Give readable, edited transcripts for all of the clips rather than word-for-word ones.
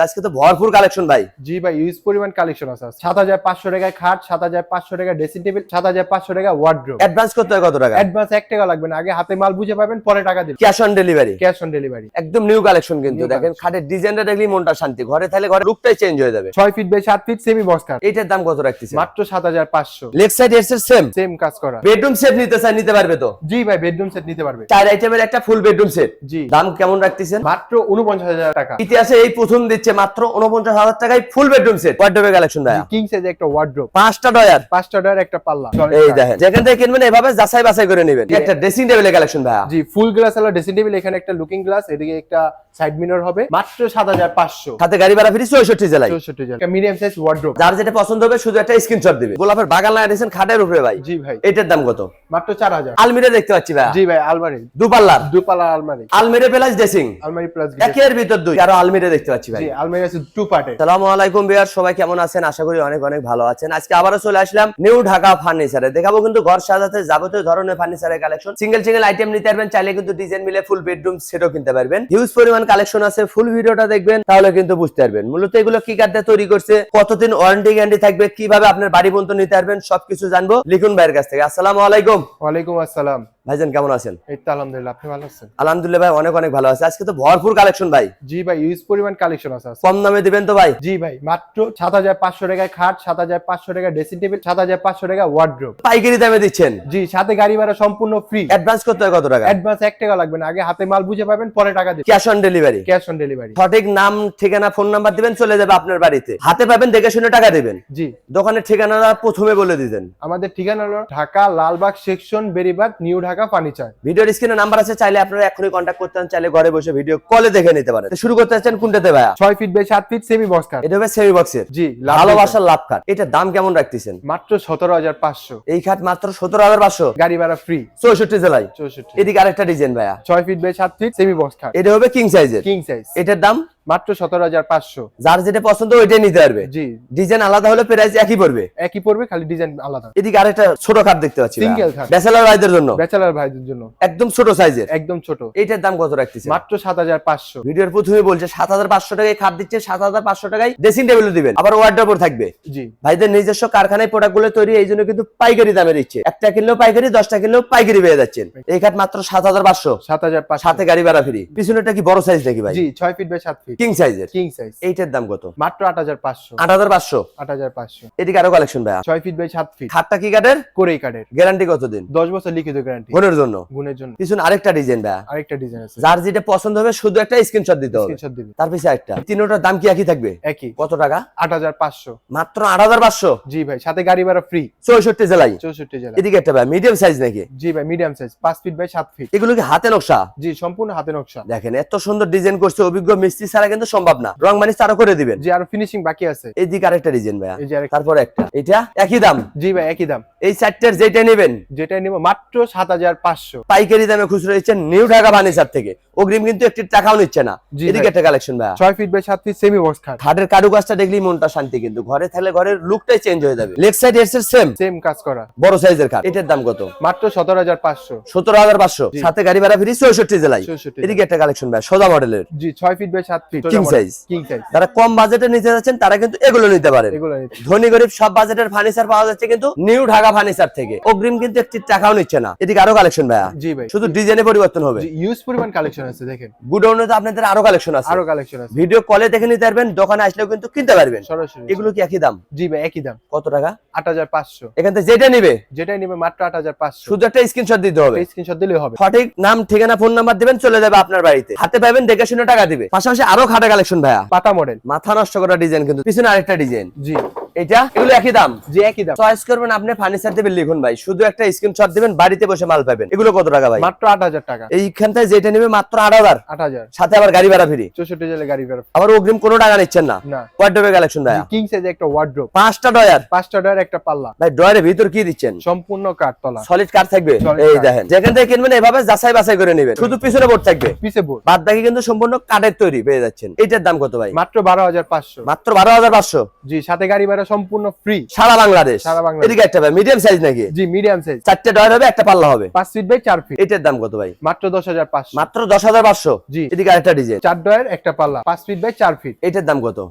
আজকে তো ভরপুর কালেকশন ভাই। জি ভাই, ইউজ পরিমাণ কালেকশন আছে। ৭৫০০ টাকায় খাট, ৭৫০০ টাকা ড্রেসিং টেবিল, ৭৫০০ টাকা ওয়ার্ডরোব। অ্যাডভান্স করতে হয় কত টাকা? অ্যাডভান্স ১ টাকা লাগবে না, আগে হাতে মাল বুঝে পাবেন, পরে টাকা দিবেন। Cash on delivery. Cash on delivery. একদম নিউ কালেকশন কিন্তু New দেখেন, collection। খাটের ডিজাইনটা দেখলেই মনটা শান্তি। ঘরে থাকলে ঘরে লুকটাই চেঞ্জ হয়ে যাবে। ৬ feet by ৭ feet semi box খাট। এটার দাম কত রাখতেছেন? মাত্র ৭৫০০। লেগ সাইড এর সেম সেম কাজ করা। বেডরুম সেট নিতে চাই নিতে পারবে তো? জি ভাই, বেডরুম সেট নিতে পারবে। 4 আইটেমের একটা ফুল বেডরুম সেট। জি। দাম কেমন রাখতেছেন? মাত্র ৪৯,০০০ টাকা। ইতিহাসে এই প্রথম দিচ্ছে মাত্র ৪৯,০০০ টাকায় ফুল বেডরুম সেট। ওয়ার্ডরোবের কালেকশন ভাই। কিং সাইজ একটা ওয়ার্ডরোব, 5টা ডয়ার, 5টা ডয়ার, একটা পাল্লা। এই দেখেন, যেখান থেকে কিনবেন এভাবে যাচাই বাছাই করে নেবেন। একটা ড্রেসিং টেবিলের কালেকশন ভাই। জি, ফুল গ্লাস আলা ড্রেসিং টেবিল, এখানে একটা লুকিং গ্লাস, এদিকে একটা সাইড মিরর হবে। মাত্র ৭৫০০। সাথে গাড়ি ভাড়া ফ্রি ৬৪ জেলায়। ৬৪ জেলা। একটা মিডিয়াম সাইজ ওয়ার্ডরোব। যার যেটা পছন্দ হবে শুধু একটা স্ক্রিনশট দিবে। গোলাপের বাগান লাগিয়েছেন খাটের উপরে ভাই। জি ভাই। এটার দাম কত? মাত্র ৪০০০। আলমিরা দেখতে পাচ্ছি ভাই। জি ভাই, আলমারি দুপাল্লার, দুপাল্লা আলমারি। আলমিরা প্লাস ড্রেসিং, আলমারি প্লাস একের ভিতর দুই। আরো আলমিরা দেখতে পাচ্ছি ভাই। জি, আলমারি আছে 2 পার্টে। আসসালামু আলাইকুম ভিউয়ার, সবাই কেমন আছেন? আশা করি অনেক অনেক ভালো আছেন। আজকে আবারো চলে আসলাম নিউ ঢাকা ফার্নিচারে। দেখাবো কিন্তু ঘর সাজাতে যাবতীয় ধরনের ফার্নিচারের কালেকশন। সিঙ্গেল আইটেম নিতে পারবেন, চাইলে কিন্তু ডিজাইন মিলে ফুল বেডরুম সেটও কিনতে পারবেন। হিউজ পরিমাণ কালেকশন আছে। ফুল ভিডিওটা দেখবেন, তাহলে কিন্তু বুঝতে পারবেন মূলত এগুলো কি কাঠে তৈরি করছে, কতদিন ওয়ারেন্টি গ্যারান্টি থাকবে, কিভাবে আপনার বাড়ি পর্যন্ত নিতে পারবেন, সবকিছু জানবো লিখুন ভাইয়ের কাছ থেকে। আসসালামু আলাইকুম। ওয়ালাইকুম আসসালাম। ভাইজান কেমন আছেন? এই তো আলহামদুলিল্লাহ, আপনি ভালো আছেন? আলহামদুলিল্লাহ ভাই, অনেক অনেক ভালো আছে। আজকে তো ভরপুর কালেকশন ভাই। জি ভাই, ইউজ পরিমাণ কালেকশন আছে। কম দামে দিবেন তো ভাই? জি ভাই, মাত্র ৭৫০০ টাকায় খাট, ৭৫০০ টাকা ড্রেসিং টেবিল, ৭৫০০ টাকা ওয়ার্ডরোব। পাইকারি দামে দিচ্ছেন? জি, সাথে গাড়ি ভাড়া সম্পূর্ণ ফ্রি। অ্যাডভান্স করতে হয় কত টাকা? অ্যাডভান্স ১ টাকা লাগবে না, আগে হাতে মাল বুঝে পাবেন, পরে টাকা দিবেন। Cash on delivery. Cash on delivery. সঠিক নাম, ঠিকানা, ফোন নাম্বার দিবেন, চলে যাবে আপনার বাড়িতে। হাতে পাবেন, দেখে শুনে টাকা দিবেন। জি। দোকানের ঠিকানাটা প্রথমে বলে দিতেন। আমাদের ঠিকানা হলো Dhaka Lalbagh section, Beribadh, new Dhaka furniture. ভিডিওর স্ক্রিনে নাম্বার আছে, চাইলে আপনারা এখনই কন্ট্যাক্ট করতে পারেন, চাইলে ঘরে বসে ভিডিও কলে দেখে নিতে পারেন। তো শুরু করতে যাচ্ছেন কোনটাতে ভাইয়া? ৬ feet by ৭ feet semi box খাট। এটা হবে সেমি বক্সের। জি, ভালোবাসার লাভ কাট। এটার দাম কেমন রাখতেছেন? মাত্র ১৭৫০০। এই খাট মাত্র ১৭,৫০০। গাড়ি ভাড়া ফ্রি। ৬৪ জেলায়। ৬৪। এদিকে আরেকটা ডিজাইন ভাইয়া। ৬ feet by ৭ feet semi box খাট। এটা হবে কিং সাইজের। King size. এটার দাম মাত্র ১৭৫০০। যার যেটা পছন্দ ওইটাই নিতে পারবে। জি। ডিজাইন আলাদা হলে প্রাইস একই পড়বে। একই পড়বে, খালি ডিজাইন আলাদা। এদিকে আরেকটা ছোট খাট দেখতে পাচ্ছি, সিঙ্গেল খাট। ব্যাচেলর ভাইদের জন্য, ব্যাচেলর ভাইদের জন্য একদম ছোট সাইজের। একদম ছোট। এটার দাম কত রাখতেছেন? মাত্র ৭৫০০। ভিডিওর প্রথমে বলছে ৭৫০০ টাকায় খাট দিচ্ছে, ৭৫০০ টাকায় ড্রেসিং টেবিল দিবেন, আবার ওয়ার্ডরোব থাকবে। জি। ভাইদের নিজস্ব কারখানায় প্রোডাক্ট গুলো তৈরি, এই জন্য কিন্তু পাইকারি দামে দিচ্ছে। একটা কিনলেও পাইকারি, 10টা কিনলেও পাইকারি পেয়ে যাচ্ছেন। এই খাট মাত্র ৭৫০০। ৭৫০০। সাথে গাড়ি ভাড়া ফ্রি। পিছনেটা কি বড় সাইজ নাকি ভাই? জি, ৬ ফিট বাই ৭ ফিট কিং সাইজের। King size. এইটার দাম কত? মাত্র ৮৫০০। ৮৫০০। ৮৫০০। এদিকে আরো কালেকশন ভাই। ৬ ফিট বাই 7 ফিট। খাটটা কি কাঠের? কোরেই কাঠের। গ্যারান্টি কতদিন? 10 বছর লিখিত গ্যারান্টি। গুণের জন্য। গুণের জন্য। পিছনে আরেকটা ডিজাইন ভাই। আরেকটা ডিজাইন আছে। যার যেটা পছন্দ হবে শুধু একটা স্ক্রিনশট দিতে হবে। স্ক্রিনশট দিবেন। তার পিছে একটা। তিনটার দাম কি একই থাকবে? একই। কত টাকা? ৮৫০০। মাত্র ৮৫০০। জি ভাই, সাথে গাড়ি ভাড়া ফ্রি। ৬৪ জেলায়। ৬৪ জেলা। এদিকে একটা ভাই মিডিয়াম সাইজ নাকি? জি ভাই, medium size, 5 feet by 7 feet. এগুলো কি হাতে নকশা? জি, সম্পূর্ণ হাতে নকশা। দেখেন এত সুন্দর ডিজাইন করছে, অভিজ্ঞ মিস্ত্রি ছাড়া কিন্তু সম্ভব না। রং মানিস তারও করে দিবেন। জি, আর ফিনিশিং বাকি আছে। এইদিকে আরেকটা ডিজাইন ভাই। এই যে আরেকটা। তারপর একটা। এটা একই দাম? জি ভাই, একই দাম। এই চারটার যেটা নেবেন, যেটা নিব মাত্র ৭৫০০। পাইকারি দামে খুচরো দিচ্ছেন নিউ ঢাকা ফার্নিচার থেকে। অগ্রিম কিন্তু একটি টাকাও নিচ্ছে না। জি এদিকে ভাই। একটা কালেকশন ভাই। ৬ feet by 7 feet semi box খাট। খাটের কারুকাজটা দেখলেই মনটা শান্তি, কিন্তু ঘরে থাকলে ঘরের লুকটাই চেঞ্জ হয়ে যাবে। লেগ সাইড এর সেম সেম কাজ করা। বড় সাইজের খাট। এটার দাম কত? মাত্র ১৭৫০০। ১৭৫০০। জি। সাথে গাড়ি ভাড়া ফ্রি ৬৪ জেলায়। ৬৪ এদিকে একটা কালেকশন ভাই, সোজা মডেলের। জি, ৬ feet by 7 feet. King size. King size. যারা কম বাজেটে নিতে যাচ্ছেন তারা কিন্তু এগুলো নিতে পারেন। এগুলো নিতে। ধনী গরিব সব বাজেটের ফার্নিচার পাওয়া যাচ্ছে কিন্তু নিউ ঢাকা ফার্নিচার থেকে। অগ্রিম কিন্তু একটি টাকাও নিচ্ছে না। এদিকে আরো কালেকশন ভাইয়া। জি ভাই। শুধু ডিজাইনে পরিবর্তন হবে। জি, ইউজ পরিমাণ কালেকশন আছে, দেখেন। গুডাউনে তো আপনাদের আরো কালেকশন আছে। আরো কালেকশন আছে। ভিডিও কলে দেখে নিতে পারবেন, দোকানে আসলেও কিন্তু কিনতে পারবেন। সরাসরি। এগুলো কি একই দাম? জি ভাই, একই দাম। কত টাকা? ৮৫০০। এখান থেকে যেটা নিবে যেটাই নিবে মাত্র ৮৫০০। শুধু একটা স্ক্রিনশট দিতে হবে। স্ক্রিনশট দিলেই হবে। সঠিক নাম, ঠিকানা, ফোন নাম্বার দিবেন, চলে যাবে আপনার বাড়িতে। হাতে পাবেন, দেখে শুনে টাকা দিবে। পাশাপাশি আরো খাটা কালেকশন ভাইয়া। পাতা মডেল। মাথা নষ্ট করা ডিজাইন কিন্তু। পিছনে আরেকটা ডিজাইন। জি। এটা এগুলো একই দাম? জি, একই দাম। চয়েস করবেন আপনি, ফার্নিচার দিবেন, লিখুন ভাই। শুধু একটা স্ক্রিনশট দিবেন, বাড়িতে বসে মাল পাবেন। এগুলো কত টাকা ভাই? মাত্র ৮০০০ টাকা। এইখান থেকে যেটা নেবে মাত্র ৮০০০। ৮০০০। সাথে আবার গাড়ি ভাড়া ফ্রি। ৬৪ জেলা গাড়ি ভাড়া। আবার অগ্রিম কোনো টাকা নিচ্ছেন না। না। ওয়ার্ডরোবের কালেকশন ভাই। কিং সাইজ একটা ওয়ার্ডরোব। 5টা ডয়ার। 5টা ডয়ার, একটা পাল্লা। ভাই ডয়ারের ভিতর কি দিচ্ছেন? সম্পূর্ণ কাঠতলা। সলিড কাঠ থাকবে। Solid এই কাঠ। দেখেন, যেখান থেকে কিনবেন এভাবে যাচাই বাছাই করে নেবেন। শুধু পিছনে বোর্ড থাকবে, পিছে বোর্ড। বাদ বাকি কিন্তু সম্পূর্ণ কাঠের তৈরি পেয়ে যাচ্ছেন। এটার দাম কত ভাই? মাত্র ১২৫০০। মাত্র ১২৫০০। জি, সাথে গাড়ি ভাড়া সম্পূর্ণ ফ্রি সারা বাংলাদেশ। সারা বাংলাদেশ। এদিকে একটা ভাই মিডিয়াম সাইজ নাকি? জি মিডিয়াম সাইজ, 4টে ডয়ার হবে, একটা পাল্লা হবে, 5 ফিট বাই 4 ফিট। এটার দাম কত ভাই? মাত্র 10,500। মাত্র 10,500। জি। এদিকে আরেকটা ডিজাইন, 4 ডয়ার একটা পাল্লা, 5 ফিট বাই 4 ফিট। এটার দাম কত?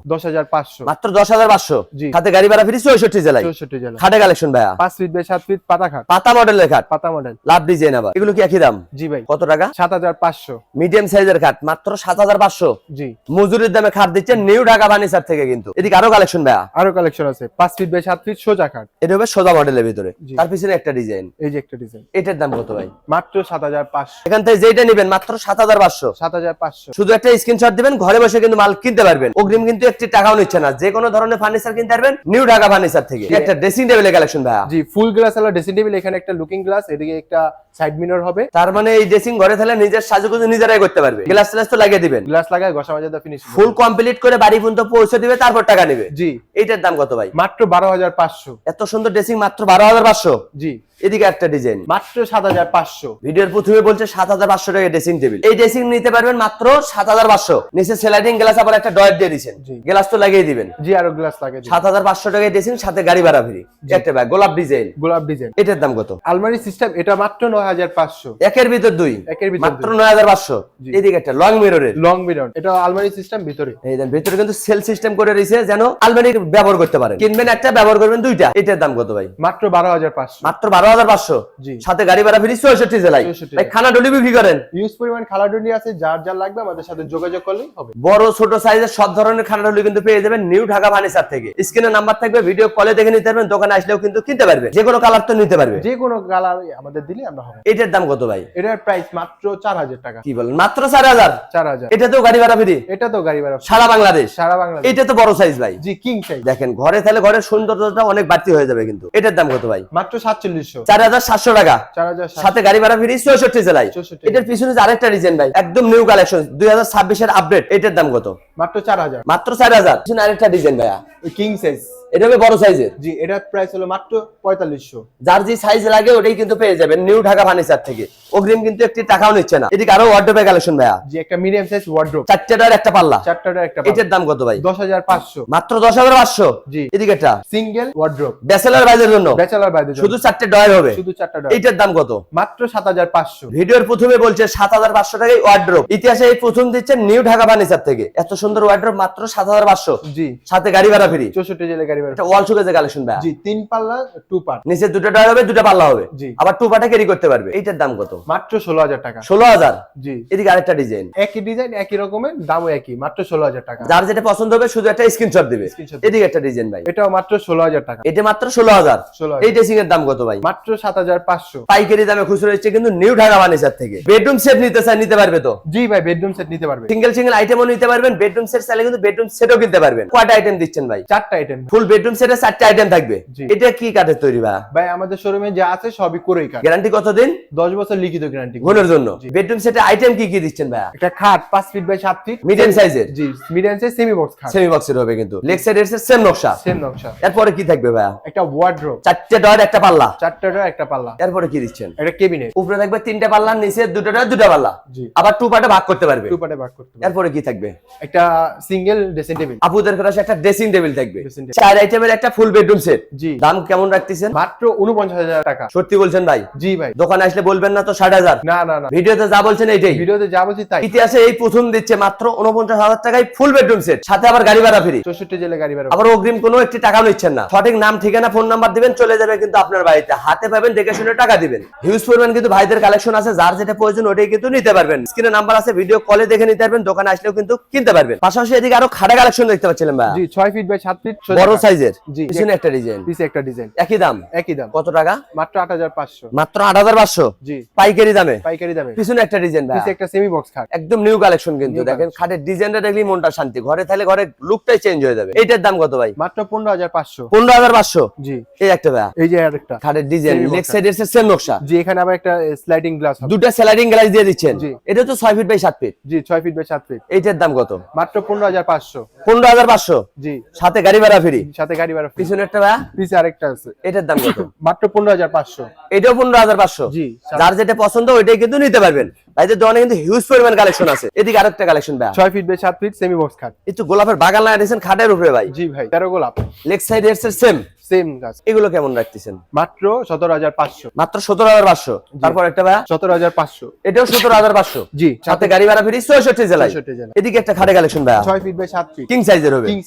10,500। মাত্র 10,500। জি। সাথে গাড়ি ভাড়া ফ্রি 64 জেলায়। 64 জেলা। খাটে কালেকশন ভাইয়া, 5 ফিট বাই 7 ফিট পাতা খাট, পাতা মডেলের খাট, পাতা মডেল। লাভ ডিজাইন আবার। এগুলো কি একই দাম? জি ভাই। কত টাকা? 7,500। মিডিয়াম সাইজের খাট মাত্র 7,500। জি। মজুরির দামে খাট দিচ্ছেন নিউ ঢাকা ফার্নিচার থেকে কিন্তু। এদিকে আরো কালেকশন ভাইয়া, আরো কালেকশন আছে, 5 ফিট বাই 7 ফিট সোজা খাট। এটা হবে সোজা মডেলের ভিতরে। জি। তার পিছনে একটা ডিজাইন, এই যে একটা ডিজাইন, এটার দাম কত ভাই? মাত্র 7,500। এখান থেকে যেটা নেবেন মাত্র 7,500। 7,500। শুধু একটা স্ক্রিনশট দিবেন, ঘরে বসে কিন্তু মাল কিনতে পারবেন। অগ্রিম কিন্তু একটি টাকাও নিচ্ছে না। যে কোনো ধরনের ফার্নিচার কিনতে পারবেন নিউ ঢাকা ফার্নিচার থেকে। একটা ড্রেসিং টেবিলের কালেকশন ভাইয়া। জি ফুল গ্লাস আলা ড্রেসিং টেবিল, এখানে একটা লুকিং গ্লাস, এদিকে একটা সাইড মিরর হবে। তার মানে এই ড্রেসিং ঘরে থাকলে নিজের সাজুগুজু নিজেরাই করতে পারবে। গ্লাস ট্লাস তো লাগিয়ে দিবেন, গ্লাস লাগায় ঘষা মাজা ফিনিশ। ফুল কমপ্লিট করে বাড়ি পর্যন্ত পৌঁছে দিবে, তারপর টাকা নেবে। জি। এইটার দাম কত ভাই? মাত্র 12,500। এত সুন্দর ড্রেসিং মাত্র 12,500। জি। এদিকে একটা ডিজাইন, মাত্র 7,500। ভিডিওর প্রথমে বলছে 7,500 টাকা ড্রেসিং টেবিল। এই ড্রেসিং নিতে পারবেন মাত্র 7,500। নিচে স্লাইডিং গ্লাস আবার একটা ডয়ার দিয়ে দিবেন, জি। গ্লাস তো লাগিয়ে দিবেন। জি আরো গ্লাস লাগে। 7,500 টাকায় ড্রেসিং, সাথে গাড়ি ভাড়া ফ্রি। একটা ব্যাগ গোলাপ ডিজাইন, গোলাপ ডিজাইন। এটার দাম কত? আলমারি সিস্টেম, এটা মাত্র 9,500। একের ভিতর দুই, একের ভিতর মাত্র 9,500। জি। এদিকে একটা লং মিররের, লং মিরর, এটা আলমারি সিস্টেম ভিতরে। এই দেন ভিতরে কিন্তু সেল সিস্টেম করে রয়েছে, যেন আলমারি ব্যবহার করতে পারেন। কিনবেন একটা, ব্যবহার করবেন দুইটা। এটার দাম কত ভাই? মাত্র 12,500। মাত্র 12,500। জি। সাথে গাড়ি ভাড়া ফ্রি 64 জেলায়। 64 ভাই খানা ডলি বিক্রি করেন? ইউজ পরিমাণ খালাডুলি আছে, যার যার লাগবে আমাদের সাথে যোগাযোগ করলেই হবে। বড় ছোট সাইজের সব ধরনের খানা ডলি কিন্তু পেয়ে যাবেন নিউ ঢাকা ফার্নিচার থেকে। স্ক্রিনে নাম্বার থাকবে, ভিডিও কলে দেখে নিতে পারবেন। দোকানে আসলেও কিন্তু কিনতে পারবে, যে কোনো কালার তো নিতে পারবে। যে কোনো কালার আমাদের দিলে আমরা হবে। এটার দাম কত ভাই? এটার প্রাইস মাত্র 4,000 টাকা। কি বলেন? মাত্র 4,000? 4,000। এটা তো গাড়ি ভাড়া ফ্রি এটা তো গাড়ি ভাড়া সারা বাংলাদেশ। সারা বাংলাদেশ। এটা তো বড় সাইজ ভাই। জি কিং সাইজ। দেখেন ঘরে তাহলে ঘরের সৌন্দর্যটা অনেক বাড়তি হয়ে যাবে কিন্তু। এটার দাম কত ভাই? মাত্র 4,700। 4,700 টাকা। 4,700। সাথে গাড়ি ভাড়া ফ্রি 64 জেলায়। 64 এটার পিছনে যে আরেকটা ডিজাইন ভাই, একদম নিউ কালেকশন 2026 এর আপডেট। এটার দাম কত? মাত্র 4,000। মাত্র 4,000। পিছনে আরেকটা ডিজাইন ভাইয়া, কিং সাইজ। এটা হবে বড় সাইজের। জি এটার প্রাইস হলো মাত্র 4,500। যার যে সাইজ লাগে ওটাই কিন্তু পেয়ে যাবেন নিউ ঢাকা ফার্নিচার থেকে। অগ্রিম কিন্তু একটি টাকাও নিচ্ছে না। এদিকে আরো ওয়ার্ডরোবের কালেকশন ভাইয়া, জি একটা মিডিয়াম সাইজ ওয়ার্ডরোব, 4টার একটা পাল্লা, 4টার একটা। এটার দাম কত ভাই? 10,500। মাত্র 10,500। জি। এদিকে একটা সিঙ্গেল ওয়ার্ডরোব, ব্যাচেলর বাইদের জন্য, ব্যাচেলর বাইদের জন্য শুধু 4টে ডয়ার হবে, শুধু 4টা ডর। এটার দাম কত? মাত্র 7,500। ভিডিওর প্রথমে বলছে 7,500 টাকায় ওয়ার্ডরোব। ইতিহাসে এই প্রথম দিচ্ছেন নিউ ঢাকা ফার্নিচার থেকে। এত সুন্দর ওয়ার্ডরোব মাত্র 7,500। জি। সাথে গাড়ি ভাড়া ফ্রি। 64 জেলায় গাড়ি ভাড়া। এটা ওয়াল শোকেজের কালেকশন ভাইয়া। জি 3 পাল্লা 2 পার্ট। নিচে দুটো ডয়ার হবে, দুটো পাল্লা হবে, জি। আবার 2 পার্টে ক্যারি করতে পারবে। এটার দাম কত? মাত্র 16,000 টাকা। 16,000। জি। এদিকে আরেকটা ডিজাইন, একই ডিজাইন একই রকমের, দামও একই, মাত্র 16,000 টাকা। যার যেটা পছন্দ হবে শুধু একটা স্ক্রিনশট দিবে। Screenshot এদিকে একটা ডিজাইন ভাই, এটাও মাত্র 16,000 টাকা। এটা মাত্র 16,000। 16,000। এই ড্রেসিং এর দাম কত ভাই? মাত্র 7,500। পাইকারি দামে খুচরো হচ্ছে কিন্তু নিউ ঢাকা ফার্নিচার থেকে। বেডরুম সেট নিতে চাই নিতে পারবে তো? জি ভাই বেডরুম সেট নিতে পারবে। সিঙ্গেল সিঙ্গেল আইটেমও নিতে পারবেন। বেডরুম সেট চাইলে কিন্তু বেডরুম সেটও কিনতে পারবেন। কয়টা আইটেম দিচ্ছেন ভাই? 4টা আইটেম। ফুল বেডরুম সেটে 4টা আইটেম থাকবে। জি। এটা কি কাঠের তৈরি ভাই? ভাই আমাদের শোরুমে যা আছে সবই কোরই কাঠ। গ্যারান্টি কতদিন? 10 বছর লিখিত গ্যারান্টি। গুণের জন্য। জি। বেডরুম সেটে আইটেম কি কি দিচ্ছেন ভাই? একটা খাট 5 ফিট বাই 7 ফিট, মিডিয়াম সাইজের। জি মিডিয়াম সাইজ সেমি বক্স খাট, সেমি বক্সের হবে কিন্তু। লেগ সাইড এর সেম নকশা। সেম নকশা। এরপরে কি থাকবে ভাই? একটা ওয়ার্ডরোব, 4টে ডয়ার একটা পাল্লা, 4টা ডর একটা পাল্লা। এরপরে কি দিচ্ছেন? একটা কেবিনেট, উপরে থাকবে 3টে পাল্লা, নিচে 2টা ডয়ার 2টা পাল্লা, জি আবার 2 পার্টে ভাগ করতে পারবে। 2 পার্টে ভাগ করতে পারবে। এরপরে কি থাকবে? একটা সিঙ্গেল ড্রেসিং টেবিল, আপুদের কাছে একটা ড্রেসিং টেবিল থাকবে। Dressing table। 4 আইটেমের একটা ফুল বেডরুম সেট। জি দাম কেমন রাখতেছেন? মাত্র 49,000 টাকা। সত্যি বলছেন ভাই? জি ভাই। দোকানে আসলে বলবেন না তো 60,000? না না না, ভিডিওতে যা বলছেন এইটাই। ভিডিওতে যা বলছি তাই। ইতিহাসে এই প্রথম দিচ্ছে মাত্র 49,000 টাকায় ফুল বেডরুম সেট, সাথে আবার গাড়ি ভাড়া ফ্রি। 64 জেলায় গাড়ি ভাড়া। আবার অগ্রিম কোনো একটি টাকাও নিচ্ছেন না। সঠিক নাম ঠিকানা ফোন নাম্বার দিবেন, চলে যাবে কিন্তু আপনার বাড়িতে। হাতে পাবেন, দেখে শুনে টাকা দিবেন। হিউজ পরিমাণ কিন্তু ভাইদের কালেকশন আছে, যার যেটা প্রয়োজন ওটাই কিন্তু নিতে পারবেন। স্ক্রিনে নাম্বার আছে, ভিডিও কলে দেখে নিতে পারবেন। দোকানে আসলেও কিন্তু কিনতে পারবেন। পাশাপাশি এদিকে আরো খাড়া কালেকশন দেখতে পাচ্ছিলেন ভাই, জি 6 ফিট বাই 7 ফিট বড় সাইজের। জি পিছনে একটা ডিজাইন, পিছে একটা ডিজাইন, একই দাম। একই দাম। কত টাকা? মাত্র 8,500। মাত্র 8,500 জি পাইকারি দামে। পাইকারি দামে। পিছনে একটা ডিজাইন ভাই, পিছে একটা সেমি বক্স খাট, একদম নিউ কালেকশন কিন্তু। New দেখেন খাটের ডিজাইনটা দেখলেই মনটা শান্তি। ঘরে থাকলে ঘরে লুকটাই চেঞ্জ হয়ে যাবে। এইটার দাম কত ভাই? মাত্র 15,500। 15,500। জি এই একটা ভাই, এই যে আরেকটা খাটের design, Semi box leg side এর সেম নকশা। জি এখানে আবার একটা স্লাইডিং গ্লাস হবে। দুটো স্লাইডিং গ্লাস দিয়ে দিচ্ছেন। জি। এটা তো 6 ফিট বাই 7 ফিট। জি 6 ফিট বাই 7 ফিট। এইটার দাম কত? মাত্র 15,500। 15,500। জি সাথে গাড়ি ভাড়া ফ্রি। সাথে গাড়ি ভাড়া free। পিছনে একটা ভাইয়া পিছে আরেকটা আছে, এটার দাম কত? মাত্র 15,500। এটাও 15,500। জি, যার যেটা পছন্দ ওইটাই কিন্তু নিতে পারবেন। ভাইদের দোকানে কিন্তু হিউজ পরিমাণ কালেকশন আছে। এদিকে আরেকটা কালেকশন ভাই, 6 feet by 7 feet semi box খাট। একটু গোলাপের বাগান লাগিয়েছেন খাটের উপরে ভাই। জি ভাই, 13 গোলাপ, leg side headset same same গাছ। এগুলো কেমন রাখতেছেন? মাত্র 17,500। মাত্র 17,500। তারপর একটা ভাই 17,500। এটাও 17,500। জি, সাথে গাড়ি ভাড়া ফ্রি 66 জেলায়। 66 জেলা। এদিকে একটা খাটে কালেকশন ভাই, 6 ফিট বাই 7 ফিট কিং সাইজের হবে। কিং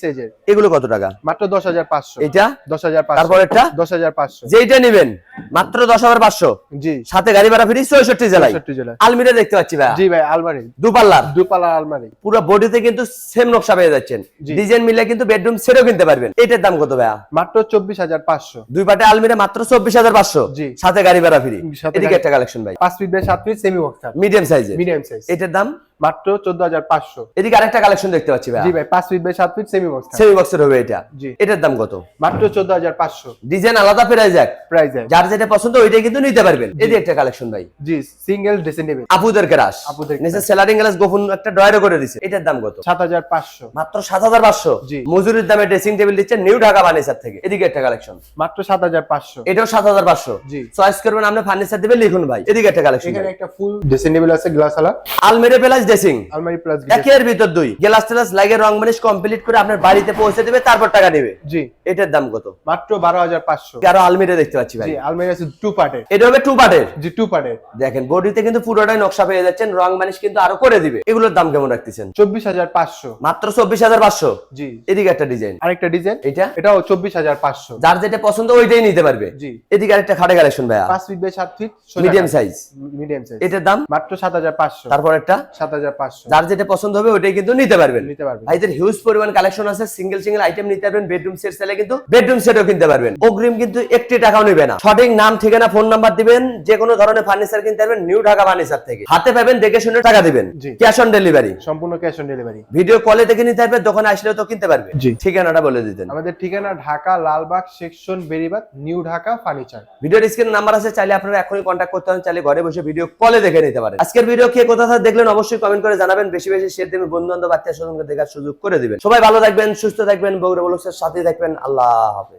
সাইজের। এগুলো কত টাকা? মাত্র 10,500। এটা 10,500। তারপর একটা 10,500। যেইটা নেবেন মাত্র 10,500। জি, সাথে গাড়ি ভাড়া ফ্রি 66 জেলায়। 66 জেলা। আলমিরা দেখতে পাচ্ছি ভাই, জি ভাই, আলমারি দুপাল্লার দুপালা আলমারি। পুরো বডিতে কিন্তু সেম নকশা পেয়ে যাচ্ছেন। জি। ডিজাইন মিলে কিন্তু বেডরুম সেটও কিনতে পারবেন। এটার দাম কত ভাইয়া? মাত্র 24,500। দুই পাটে আলমিরা মাত্র 24,500। জি। সাথে গাড়ি ভাড়া ফ্রি। সাথে এদিকে গাড়ি- একটা কালেকশন ভাই, 5 feet by 7 feet semi box খাট, মিডিয়াম সাইজের। Medium size. এটার দাম মাত্র 14,500। এদিকে আরেকটা কালেকশন দেখতে পাচ্ছি ভাই, জি ভাই, 5 feet by 7 feet semi box খাট, সেমি বক্সের হবে এটা। জি। এটার দাম কত? মাত্র 14,500 ডিজাইন আলাদা প্রাইস এক, প্রাইজে। যার যেটা পছন্দ ওইটাই কিন্তু নিতে পারবেন। এদিকে একটা কালেকশন ভাই, জি, সিঙ্গেল ড্রেসিং টেবিল, আপুদের ক্রাশ, আপুদের নিচে সেলারিং গ্লাস গোপন একটা ড্রয়ারও করে দিছে। এটার দাম কত? 7,500। মাত্র 7,500। জি। মজুরির দামে ড্রেসিং টেবিল দিচ্ছে নিউ ঢাকা ফার্নিচার থেকে। এদিকে একটা কালেকশন, মাত্র 7,500। এটাও 7,500। জি। চয়েস করবেন আপনি, ফার্নিচার দিবেন লিখুন ভাই। এদিকে একটা কালেকশন, এখানে একটা ফুল ড্রেসিং টেবিল আছে, গ্লাস আলা আলমিরা প্লাস ড্রেসিং, আলমারি প্লাস একের ভিতর দুই। গ্লাস টেলাস লাগে রং মানিশ কমপ্লিট করে আপনার বাড়িতে পৌঁছে দিবে, তারপর টাকা নেবে। জি, এটার দাম কত? মাত্র 12,500। আরো আলমিরা দেখতে পাচ্ছি ভাই, জি, আলমারি আছে 2 পার্টের। এটা হবে টু পার্টের। জি, 2 পার্টের। দেখেন বডিতে কিন্তু পুরোটাই নকশা পেয়ে যাচ্ছেন, রং মানিশ কিন্তু আরো করে দিবে। এগুলোর দাম কেমন রাখতেছেন? 24,500। মাত্র 24,500। জি। এদিকে একটা ডিজাইন, আরেকটা ডিজাইন, এটা এটাও 24,500। যার যেটা পছন্দ ওইটাই নিতে পারবে। জি। এদিকে আরেকটা খাটে কালেকশন ভাইয়া, 5 feet by 7 feet medium size. Medium size. এটার দাম মাত্র 7,500। তারপর একটা 7,500 যার যেটা পছন্দ হবে ওইটাই কিন্তু নিতে পারবেন। নিতে পারবেন। ভাইদের হিউজ পরিমাণ কালেকশন আছে, সিঙ্গেল সিঙ্গেল আইটেম নিতে পারবেন। বেডরুম সেট চাইলে কিন্তু বেডরুম সেটও কিনতে পারবেন। অগ্রিম কিন্তু একটি টাকাও নেবে না। সঠিক নাম ঠিকানা ফোন নাম্বার দিবেন, যে কোনো ধরনের ফার্নিচার কিনতে পারবেন নিউ ঢাকা ফার্নিচার থেকে। হাতে পাবেন, দেখে শুনে টাকা দিবেন। জি। ক্যাশ অন ডেলিভারি, সম্পূর্ণ ক্যাশ অন ডেলিভারি। ভিডিও কলে দেখে নিতে পারবে, দোকানে আসলে তো কিনতে পারবে। জি। ঠিকানাটা বলে দিতেন। আমাদের ঠিকানা Dhaka Lalbagh section Beribadh, new Dhaka furniture. ভিডিওর স্ক্রিনে নাম্বার আছে, চাইলে আপনারা এখনই কন্ট্যাক্ট করতে পারেন, চাইলে ঘরে বসে ভিডিও কলে দেখে নিতে পারেন। আজকের ভিডিও কে কোথা থেকে দেখলেন অবশ্যই কমেন্ট করে জানাবেন। বেশি বেশি শেয়ার দিবেন, বন্ধু বান্ধব আত্মীয় স্বজনকে দেখার সুযোগ করে দিবেন। সবাই ভালো থাকবেন, সুস্থ থাকবেন, বগুড়া ব্লগসের সাথে থাকবেন। আল্লাহ হাফেজ।